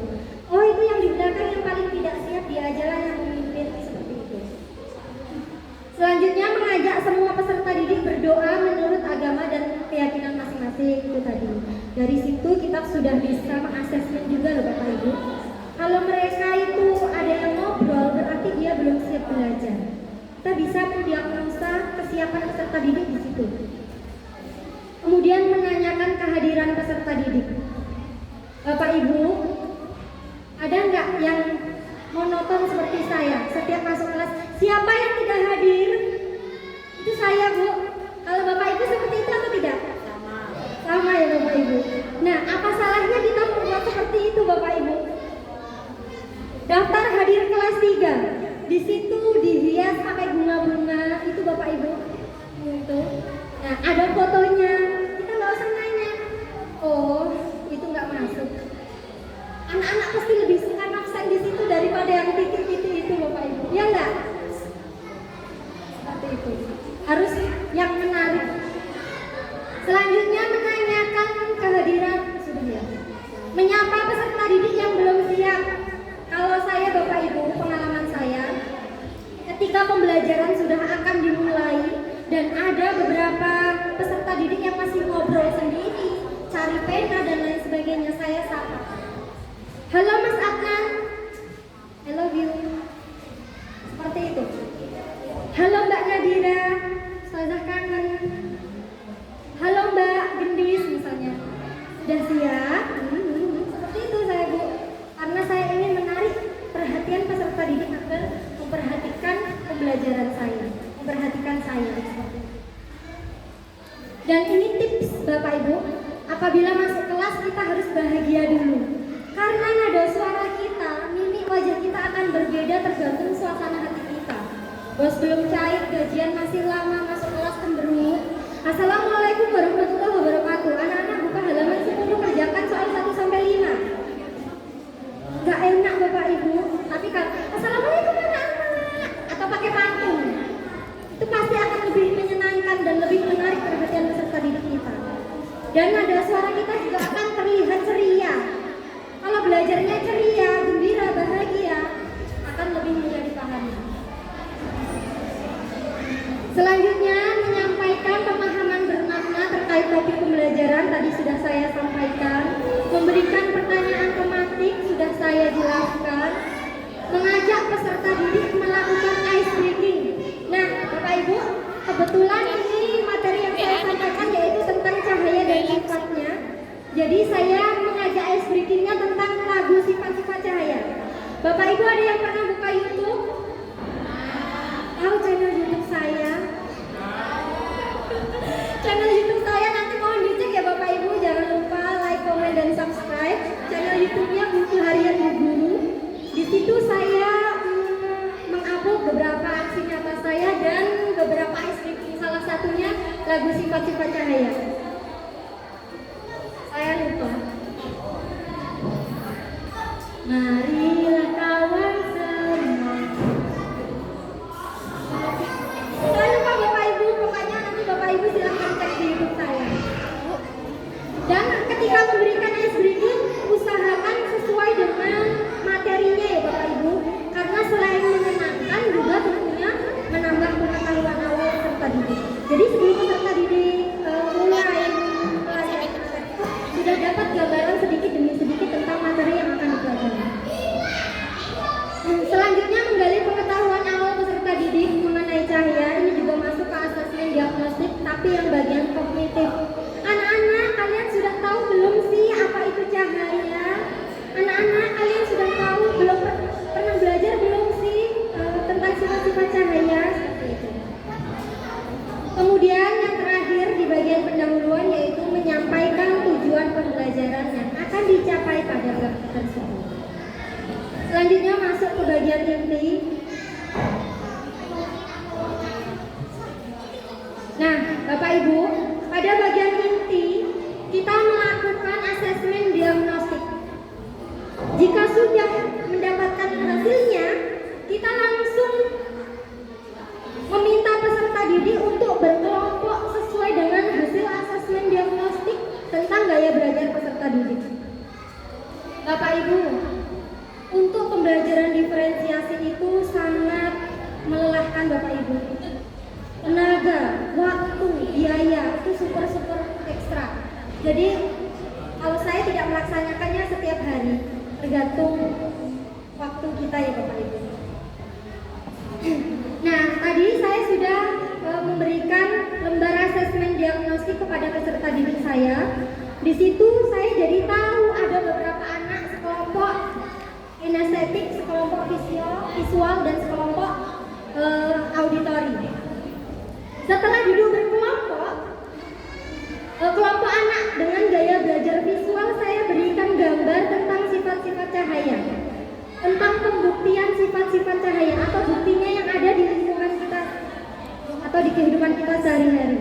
Dari situ kita sudah bisa mengasesmen juga loh Bapak Ibu. Kalau mereka itu ada yang ngobrol berarti dia belum siap belajar. Kita bisa mendiagnosa kesiapan peserta didik di situ. Kemudian menanyakan kehadiran peserta didik. Bapak Ibu, ada nggak yang monoton seperti saya? Setiap masuk kelas, siapa yang tidak hadir? Itu saya, Bu. Kalau Bapak Ibu seperti itu atau tidak? Sama ya Bapak Ibu. Nah, apa salahnya kita membuat seperti itu Bapak Ibu? Daftar hadir kelas 3. Di situ dihias pakai bunga-bunga, itu Bapak Ibu. Itu. Nah, ada fotonya. Kita nggak usah nanya. Oh, itu nggak masuk. Anak-anak pasti lebih suka absen di situ daripada yang titik-titik itu Bapak Ibu. Ya enggak? Seperti itu. Harus yang menarik. Selanjutnya menanyakan kehadiran sudah ya. Menyapa peserta didik yang belum siap. Kalau saya Bapak Ibu, pengalaman saya ketika pembelajaran sudah akan dimulai dan ada beberapa peserta didik yang masih ngobrol sendiri, cari pena dan lain sebagainya, saya sapa. Halo Mas Adnan, I love you. Seperti itu. Halo Mbak Nadira, Ustazah kangen. Halo Mbak Gendis misalnya. Sudah siap? Seperti itu saya Bu. Karena saya ingin menarik perhatian peserta didik agar memperhatikan pembelajaran saya, memperhatikan saya. Dan ini tips Bapak Ibu, apabila masuk kelas kita harus bahagia dulu. Karena nada suara kita, mimik wajah kita akan berbeda tergantung suasana hati kita. Bos belum cair, gajian masih lama, masuk kelas cemberut. Assalamualaikum warahmatullahi wabarakatuh. Anak-anak buka halaman 10, kerjakan soal 1 sampai 5. Gak enak Bapak Ibu, tapi kalau Assalamualaikum anak-anak atau pakai pantun, itu pasti akan lebih menyenangkan dan lebih menarik perhatian peserta didik kita. Dan nada suara kita juga akan terlihat ceria. Kalau belajarnya ceria, gembira, bahagia, akan lebih mudah dipahami. Selanjutnya menyampaikan pemahaman bermakna terkait topik pembelajaran tadi sudah saya sampaikan. Memberikan pertanyaan tematik sudah saya jelaskan. Mengajak peserta didik melakukan ice breaking. Nah, Bapak Ibu, kebetulan ini materi yang saya sampaikan yaitu tentang cahaya dan sifatnya. Jadi saya mengajak ice breakingnya tentang lagu sifat-sifat cahaya. Bapak Ibu ada yang pernah buka YouTube? Tahu channel YouTube saya? Channel YouTube saya nanti mohon dicek ya Bapak Ibu. Jangan lupa like, komen, dan subscribe. Channel YouTube-nya Buku Harian Bu Guru. Di situ saya mengupload beberapa aksi nyata saya dan beberapa ice breaking. Salah satunya lagu sifat-sifat cahaya. Saya lupa. Marilah kawan semua. Saya lupa Bapak Ibu, pokoknya nanti Bapak Ibu silahkan cek di YouTube saya. Dan ketika memberikan ice breaking, usahakan sesuai dengan materinya ya Bapak Ibu. Karena selain menyenangkan juga tentunya menambah pengetahuan awal peserta didik. Jadi sebelum peserta didik mulai sudah dapat gambaran sedikit demi sedikit tentang materi yang akan dipelajari. Selanjutnya menggali pengetahuan awal peserta didik mengenai cahaya. Ini juga masuk ke asesmen diagnostik, tapi yang bagian kognitif. Anak-anak, kalian sudah tahu belum sih apa itu cahaya? Anak-anak, kalian sudah tahu belum pernah belajar belum sih tentang sifat-sifat cahaya? Seperti itu. Kemudian yang terakhir di bagian pendahuluan yaitu menyampaikan tujuan pembelajaran yang akan dicapai pada bab tersebut. Selanjutnya masuk ke bagian inti. Nah, Bapak Ibu, pada bagian inti kita melakukan asesmen diagnostik. Jika sudah mendapatkan hasilnya, kita langsung meminta peserta didik untuk berkelompok sesuai dengan hasil asesmen diagnostik tentang gaya belajar peserta didik. Bapak Ibu, untuk pembelajaran diferensiasi itu sangat melelahkan Bapak Ibu. Tenaga, waktu, biaya itu super ekstra. Jadi melaksanakannya setiap hari, tergantung waktu kita ya Bapak Ibu. Nah, tadi saya sudah memberikan lembar asesmen diagnostik kepada peserta didik saya. Di situ saya jadi tahu ada beberapa anak sekelompok kinestetik, sekelompok visual dan sekelompok auditori. Setelah duduk berkelompok, kelompok anak dengan gaya belajar visual saya berikan gambar tentang sifat-sifat cahaya, tentang pembuktian sifat-sifat cahaya atau buktinya yang ada di lingkungan kita atau di kehidupan kita sehari-hari.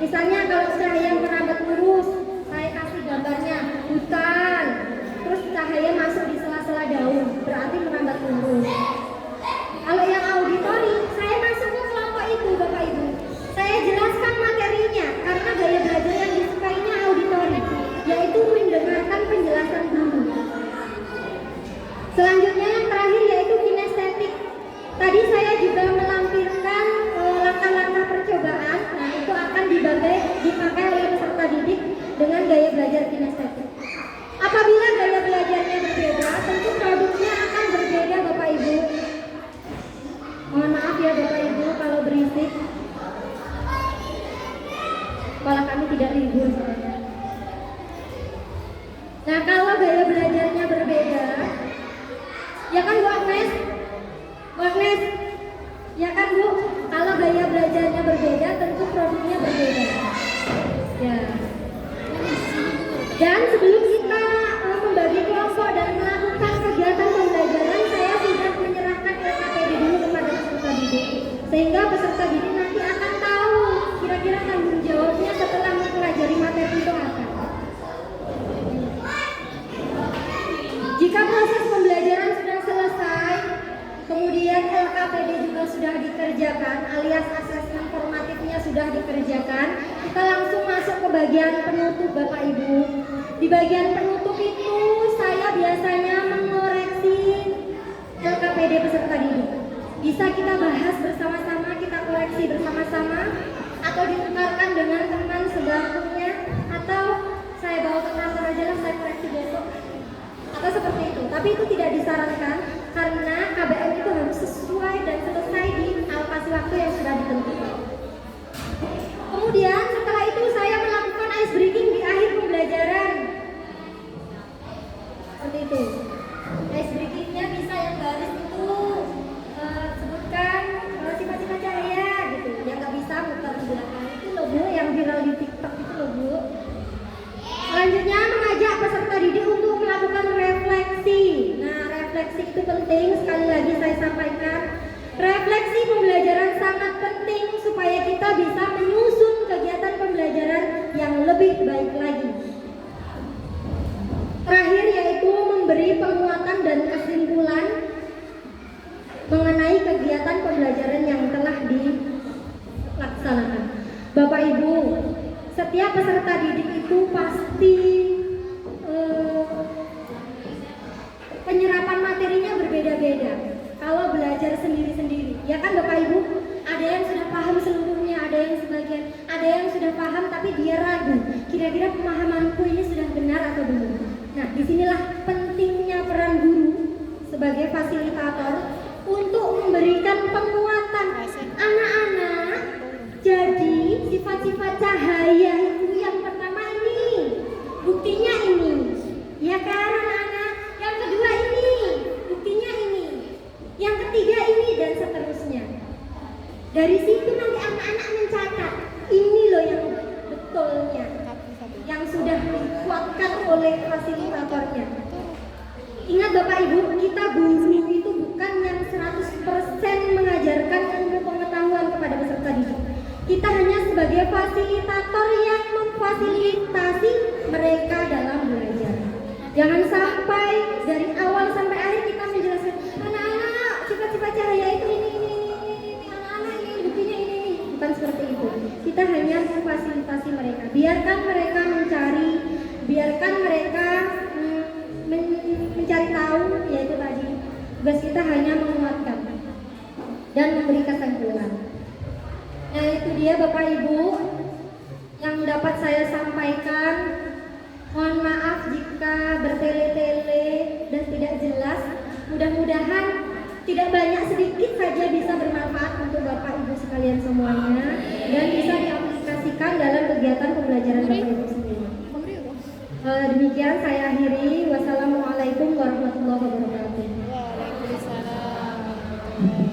Misalnya kalau cahaya merambat lurus, saya kasih gambarnya hutan, terus cahaya masuk di sela-sela daun, berarti merambat lurus. Kalau yang auditori, saya masuk ke kelompok itu Bapak Ibu. Saya jelaskan materinya karena gaya belajar yang disukainya auditori, yaitu mendengarkan penjelasan guru. Selanjutnya yang terakhir yaitu kinestetik. Tadi saya juga melampirkan langkah-langkah percobaan. Nah, itu akan dipakai oleh peserta didik dengan gaya belajar kinestetik. Apabila gaya belajarnya berbeda, tentu produknya akan berbeda Bapak Ibu. Mohon maaf ya Bapak Ibu kalau berisik. Kepala kami tidak libur soalnya. Nah, kalau gaya belajarnya berbeda, ya kan Bu Agnes? Bu Agnes? Ya kan Bu? Kalau gaya belajarnya berbeda, tentu produknya berbeda. Ya. Dan sebelum kita membagi kelompok dan melakukan kegiatan pembelajaran, saya sudah menyerahkan LKPD dulu kepada peserta didik, sehingga peserta didik nanti akan tahu kira-kira tanggung jawabnya setelah mempelajari materi itu apa. Jika proses pembelajaran sudah selesai, kemudian LKPD juga sudah dikerjakan, alias asesmen formatifnya sudah dikerjakan, kita langsung masuk ke bagian penutup Bapak Ibu. Di bagian penutup itu saya biasanya mengoreksi LKPD peserta didik. Bisa kita bahas bersama-sama, kita koreksi bersama-sama, atau ditukarkan dengan teman sebangkunya, atau saya bawa ke kantor aja lah, saya koreksi besok, atau seperti itu. Tapi itu tidak disarankan karena KBM itu harus sesuai dan selesai di alokasi waktu yang sudah ditentukan. Kemudian setelah itu saya melakukan ice breaking di akhir pembelajaran. Seperti itu. Ice breakingnya bisa yang garis itu sebutkan sifat-sifat cahaya gitu. Yang nggak bisa muter ke belakang itu loh Bu, yang viral di TikTok itu loh Bu. Selanjutnya mengajak peserta didik untuk melakukan refleksi. Nah, refleksi itu penting, sekali lagi saya sampaikan. Refleksi pembelajaran sangat penting supaya kita bisa menyusun kegiatan pembelajaran yang lebih baik lagi. Terakhir yaitu memberi penguatan dan kesimpulan mengenai kegiatan pembelajaran yang telah dilaksanakan. Bapak Ibu, setiap peserta didik itu pasti penyerapan materinya berbeda-beda. Kalau belajar sendiri-sendiri, ya kan Bapak Ibu? Ada yang sudah paham seluruhnya, ada yang sebagian, ada yang sudah paham tapi dia ragu. Kira-kira pemahamanku ini sudah benar atau belum? Nah, disinilah pentingnya peran guru sebagai fasilitator untuk memberikan penguatan anak-anak. Jadi sifat-sifat cahaya itu yang pertama ini, buktinya ini, ya kan anak-anak? Yang kedua ini, buktinya ini, yang ketiga ini, dan seterusnya. Dari situ nanti anak-anak mencatat, ini loh yang betulnya, yang sudah dikuatkan oleh fasilitatornya. Ingat Bapak Ibu, kita guru itu bukan yang 100% mengajarkan ilmu pengetahuan kepada peserta didik. Kita hanya sebagai fasilitator yang memfasilitasi mereka dalam belajar. Jangan sampai dari awal sampai akhir kita menjelaskan anak-anak sifat-sifat cahaya itu ini, anak-anak ini buktinya ini. Bukan seperti itu. Kita hanya memfasilitasi mereka. Biarkan mereka mencari, biarkan mereka mencari tahu, yaitu tadi. Tugas kita hanya menguatkan dan memberi kesimpulan. Nah, itu dia Bapak Ibu yang dapat saya sampaikan. Mohon maaf jika bertele-tele dan tidak jelas. Mudah-mudahan tidak banyak, sedikit saja bisa bermanfaat untuk Bapak Ibu sekalian semuanya dan bisa diaplikasikan dalam kegiatan pembelajaran Bapak Ibu semua. Demikian saya akhiri. Wassalamualaikum warahmatullahi wabarakatuh. Waalaikumsalam.